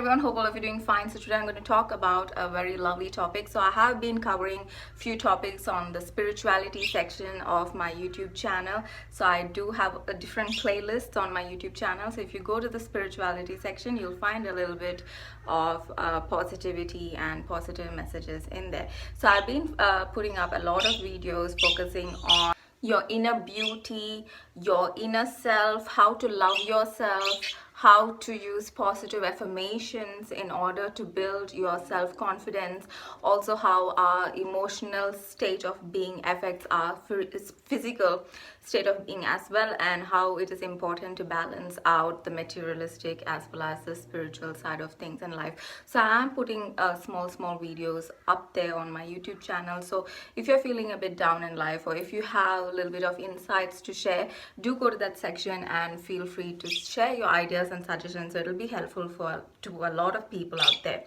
Everyone, hope all of you are doing fine. So today I'm going to talk about a very lovely topic. So I have been covering few topics on the spirituality section of my YouTube channel. So I do have a different playlist on my YouTube channel. So if you go to the spirituality section, you'll find a little bit of positivity and positive messages in there. So I've been putting up a lot of videos focusing on your inner beauty, your inner self, how to love yourself, how to use positive affirmations in order to build your self-confidence, also how our emotional state of being affects our physical state of being as well, and how it is important to balance out the materialistic as well as the spiritual side of things in life. So I am putting small videos up there on my YouTube channel. So if you're feeling a bit down in life, or if you have a little bit of insights to share, do go to that section and feel free to share your ideas and suggestions. So it'll be helpful to a lot of people out there.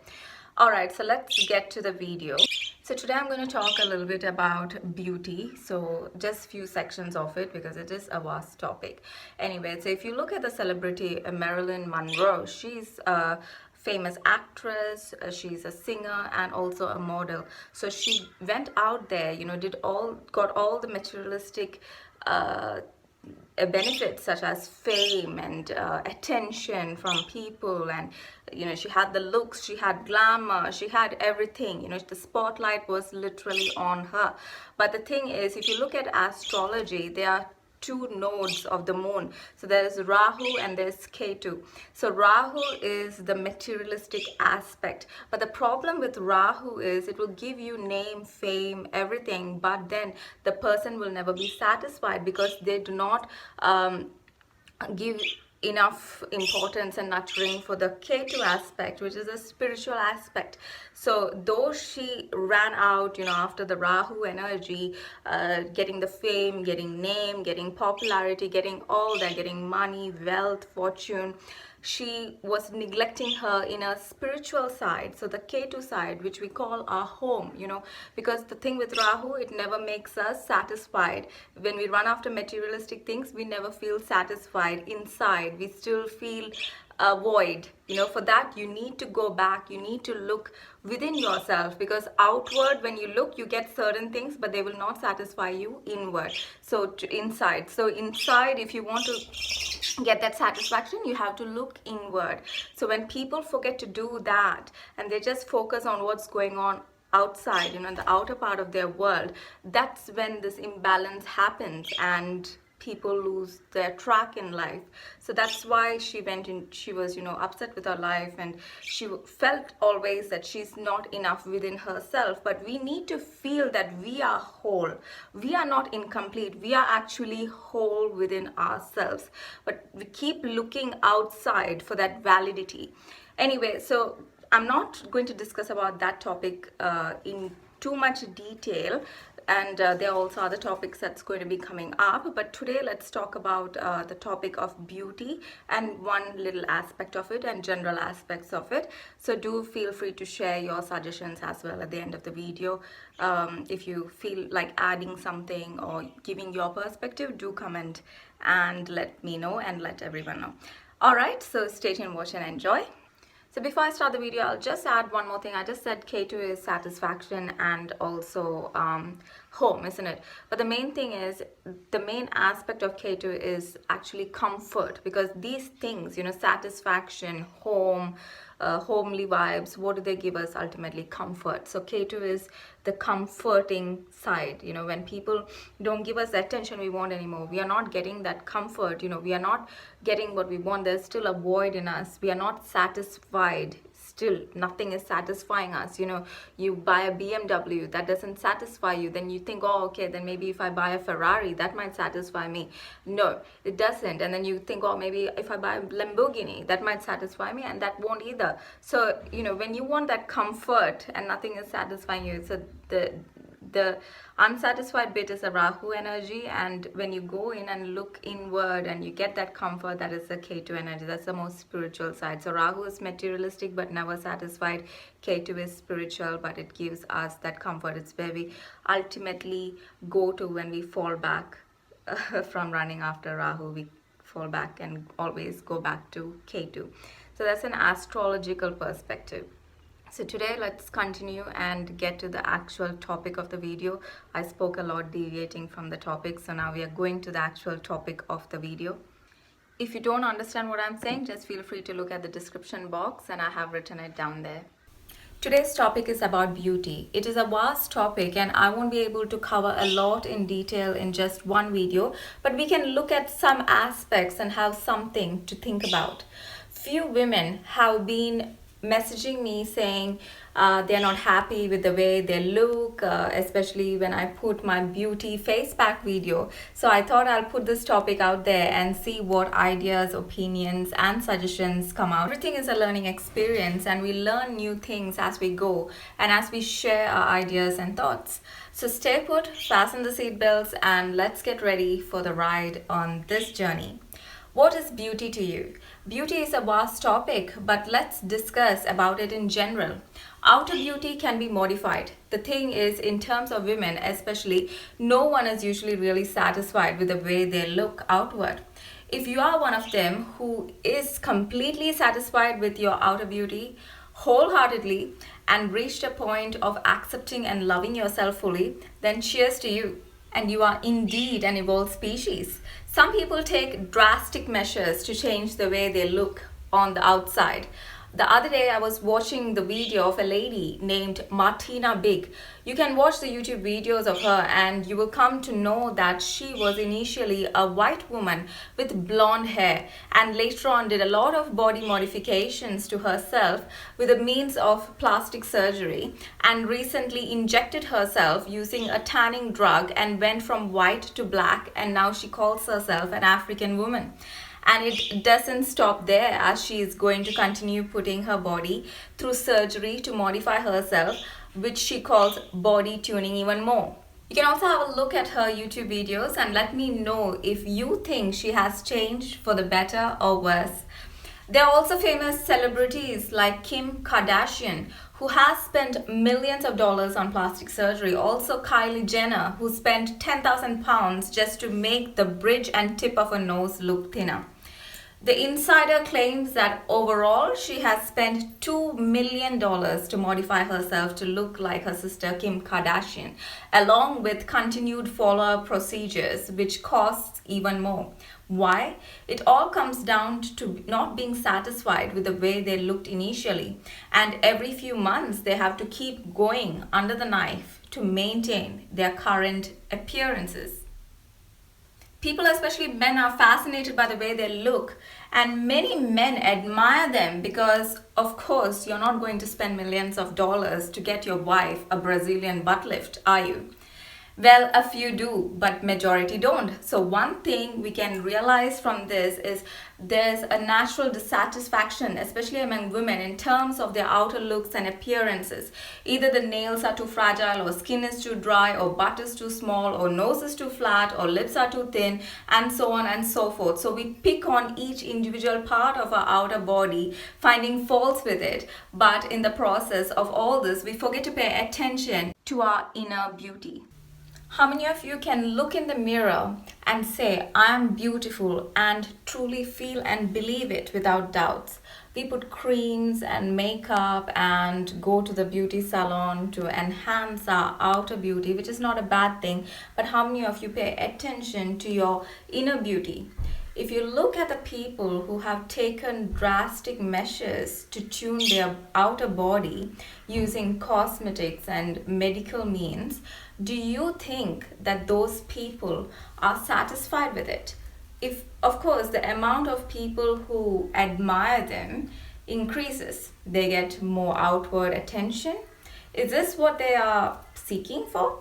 Alright, so let's get to the video. So today I'm going to talk a little bit about beauty. So just few sections of it because it is a vast topic. Anyway, so if you look at the celebrity Marilyn Monroe, she's a famous actress, she's a singer and also a model. So she went out there, got all the materialistic benefits such as fame and attention from people, and she had the looks, she had glamour, she had everything. The spotlight was literally on her. But the thing is, if you look at astrology, there are two nodes of the moon. So there's Rahu and there's Ketu. So Rahu is the materialistic aspect, but the problem with Rahu is it will give you name, fame, everything, but then the person will never be satisfied because they do not give enough importance and nurturing for the Ketu aspect, which is a spiritual aspect. So though she ran out, after the Rahu energy, getting the fame, getting name, getting popularity, getting all that, getting money, wealth, fortune, she was neglecting her inner spiritual side. So the Ketu side, which we call our home, because the thing with Rahu, it never makes us satisfied. When we run after materialistic things, we never feel satisfied inside. We still feel a void. For that, you need to go back, you need to look within yourself, because outward, when you look, you get certain things, but they will not satisfy you inward. So inside, if you want to get that satisfaction, you have to look inward. So when people forget to do that and they just focus on what's going on outside, in the outer part of their world, that's when this imbalance happens and people lose their track in life. So that's why she was upset with her life, and she felt always that she's not enough within herself. But we need to feel that we are whole, we are not incomplete, we are actually whole within ourselves, but we keep looking outside for that validity. Anyway, so I'm not going to discuss about that topic in too much detail, and there are also other topics that's going to be coming up, but today let's talk about the topic of beauty and one little aspect of it and general aspects of it. So do feel free to share your suggestions as well at the end of the video. If you feel like adding something or giving your perspective, do comment and let me know and let everyone know. Alright, so stay tuned, watch and enjoy. So before I start the video, I'll just add one more thing. I just said Ketu is satisfaction and also home, isn't it? But the main thing is, the main aspect of Ketu is actually comfort, because these things, satisfaction, home, homely vibes, what do they give us? Ultimately comfort. So Ketu is the comforting side. When people don't give us the attention we want anymore, we are not getting that comfort, we are not getting what we want, there's still a void in us, we are not satisfied. Still nothing is satisfying us. You buy a BMW, that doesn't satisfy you, then you think, oh okay, then maybe if I buy a Ferrari, that might satisfy me. No, it doesn't. And then you think, oh, maybe if I buy a Lamborghini, that might satisfy me, and that won't either. So when you want that comfort and nothing is satisfying you, so the unsatisfied bit is a Rahu energy, and when you go in and look inward and you get that comfort, that is the Ketu energy. That's the most spiritual side. So Rahu is materialistic but never satisfied. Ketu is spiritual, but it gives us that comfort. It's where we ultimately go to when we fall back from running after Rahu. We fall back and always go back to Ketu. So that's an astrological perspective. So today let's continue and get to the actual topic of the video. I spoke a lot deviating from the topic, so now we are going to the actual topic of the video. If you don't understand what I'm saying, just feel free to look at the description box and I have written it down there. Today's topic is about beauty. It is a vast topic and I won't be able to cover a lot in detail in just one video, but we can look at some aspects and have something to think about. Few women have been messaging me saying they're not happy with the way they look, especially when I put my beauty face pack video. So I thought I'll put this topic out there and see what ideas, opinions and suggestions come out. Everything is a learning experience and we learn new things as we go and as we share our ideas and thoughts. So stay put, fasten the seatbelts and let's get ready for the ride on this journey. What is beauty to you? Beauty is a vast topic, but let's discuss about it in general. Outer beauty can be modified. The thing is, in terms of women especially, no one is usually really satisfied with the way they look outward. If you are one of them who is completely satisfied with your outer beauty, wholeheartedly, and reached a point of accepting and loving yourself fully, then cheers to you. And you are indeed an evolved species. Some people take drastic measures to change the way they look on the outside. The other day I was watching the video of a lady named Martina Big. You can watch the YouTube videos of her and you will come to know that she was initially a white woman with blonde hair and later on did a lot of body modifications to herself with the means of plastic surgery and recently injected herself using a tanning drug and went from white to black, and now she calls herself an African woman. And it doesn't stop there, as she is going to continue putting her body through surgery to modify herself, which she calls body tuning even more. You can also have a look at her YouTube videos and let me know if you think she has changed for the better or worse. There are also famous celebrities like Kim Kardashian, who has spent millions of dollars on plastic surgery. Also Kylie Jenner, who spent 10,000 pounds just to make the bridge and tip of her nose look thinner. The insider claims that overall she has spent $2 million to modify herself to look like her sister Kim Kardashian, along with continued follow-up procedures, which costs even more. Why? It all comes down to not being satisfied with the way they looked initially, and every few months they have to keep going under the knife to maintain their current appearances. People, especially men, are fascinated by the way they look, and many men admire them because, of course, you're not going to spend millions of dollars to get your wife a Brazilian butt lift, are you? Well, a few do, but majority don't. So one thing we can realize from this is there's a natural dissatisfaction, especially among women, in terms of their outer looks and appearances. Either the nails are too fragile, or skin is too dry, or butt is too small, or nose is too flat, or lips are too thin, and so on and so forth. So we pick on each individual part of our outer body, finding faults with it. But in the process of all this, we forget to pay attention to our inner beauty. How many of you can look in the mirror and say, I am beautiful, and truly feel and believe it without doubts? We put creams and makeup and go to the beauty salon to enhance our outer beauty, which is not a bad thing. But how many of you pay attention to your inner beauty? If you look at the people who have taken drastic measures to tune their outer body using cosmetics and medical means, do you think that those people are satisfied with it? If, of course, the amount of people who admire them increases, they get more outward attention. Is this what they are seeking for?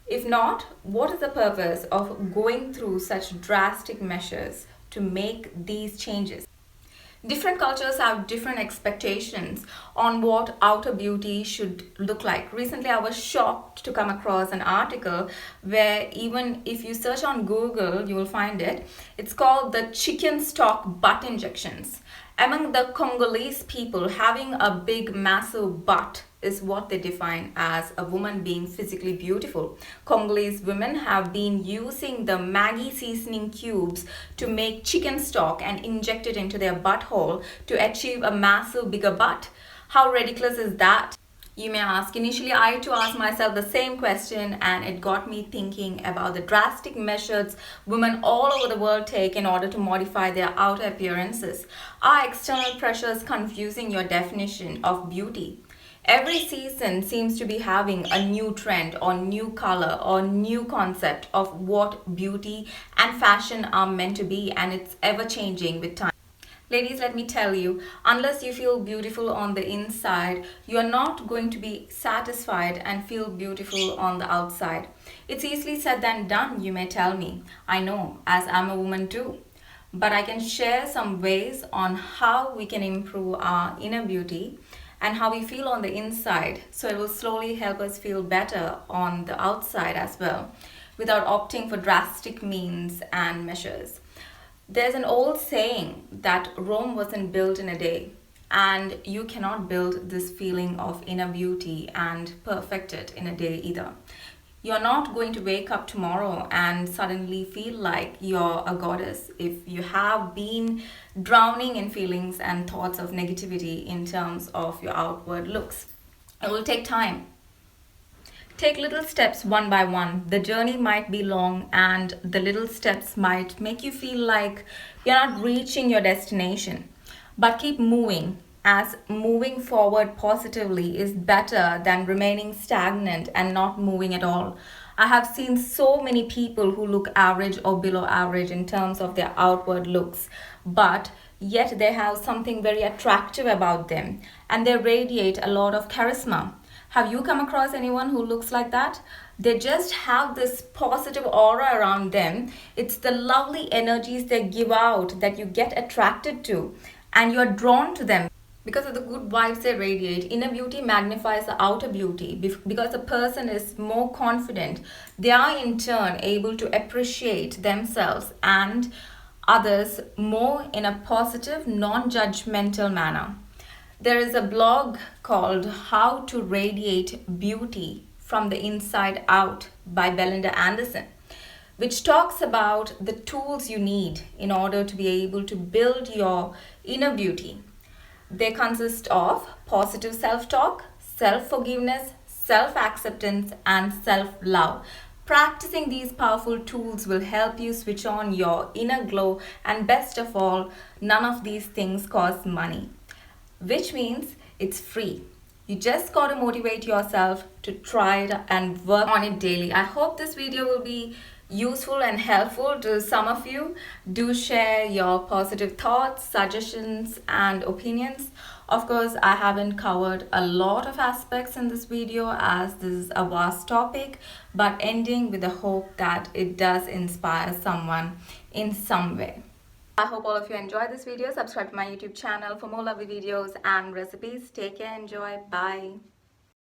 If not, what is the purpose of going through such drastic measures to make these changes? Different cultures have different expectations on what outer beauty should look like. Recently, I was shocked to come across an article where even if you search on Google, you will find it. It's called the chicken stock butt injections. Among the Congolese people, having a big, massive butt is what they define as a woman being physically beautiful. Congolese women have been using the Maggi seasoning cubes to make chicken stock and inject it into their butthole to achieve a massive bigger butt. How ridiculous is that? You may ask. Initially, I too asked myself the same question, and it got me thinking about the drastic measures women all over the world take in order to modify their outer appearances. Are external pressures confusing your definition of beauty? Every season seems to be having a new trend or new color or new concept of what beauty and fashion are meant to be, and it's ever changing with time. Ladies, let me tell you, unless you feel beautiful on the inside, you are not going to be satisfied and feel beautiful on the outside. It's easily said than done, you may tell me. I know, as I'm a woman too. But I can share some ways on how we can improve our inner beauty and how we feel on the inside, so it will slowly help us feel better on the outside as well, without opting for drastic means and measures. There's an old saying that Rome wasn't built in a day, and you cannot build this feeling of inner beauty and perfect it in a day either. You're not going to wake up tomorrow and suddenly feel like you're a goddess if you have been drowning in feelings and thoughts of negativity in terms of your outward looks. It will take time. Take little steps one by one. The journey might be long, and the little steps might make you feel like you're not reaching your destination. But keep moving, as moving forward positively is better than remaining stagnant and not moving at all. I have seen so many people who look average or below average in terms of their outward looks, but yet they have something very attractive about them and they radiate a lot of charisma. Have you come across anyone who looks like that? They just have this positive aura around them. It's the lovely energies they give out that you get attracted to, and you're drawn to them because of the good vibes they radiate. Inner beauty magnifies the outer beauty because the person is more confident. They are in turn able to appreciate themselves and others more in a positive, non judgmental manner. There is a blog called How to Radiate Beauty from the Inside Out by Belinda Anderson, which talks about the tools you need in order to be able to build your inner beauty. They consist of positive self talk, self forgiveness, self acceptance, and self love. Practicing these powerful tools will help you switch on your inner glow, and best of all, none of these things cost money, which means it's free. You just got to motivate yourself to try it and work on it daily. I hope this video will be useful and helpful to some of you. Do share your positive thoughts, suggestions, and opinions. Of course, I haven't covered a lot of aspects in this video as this is a vast topic, but ending with the hope that it does inspire someone in some way. I hope all of you enjoyed this video. Subscribe to my YouTube channel for more lovely videos and recipes. Take care, enjoy, bye.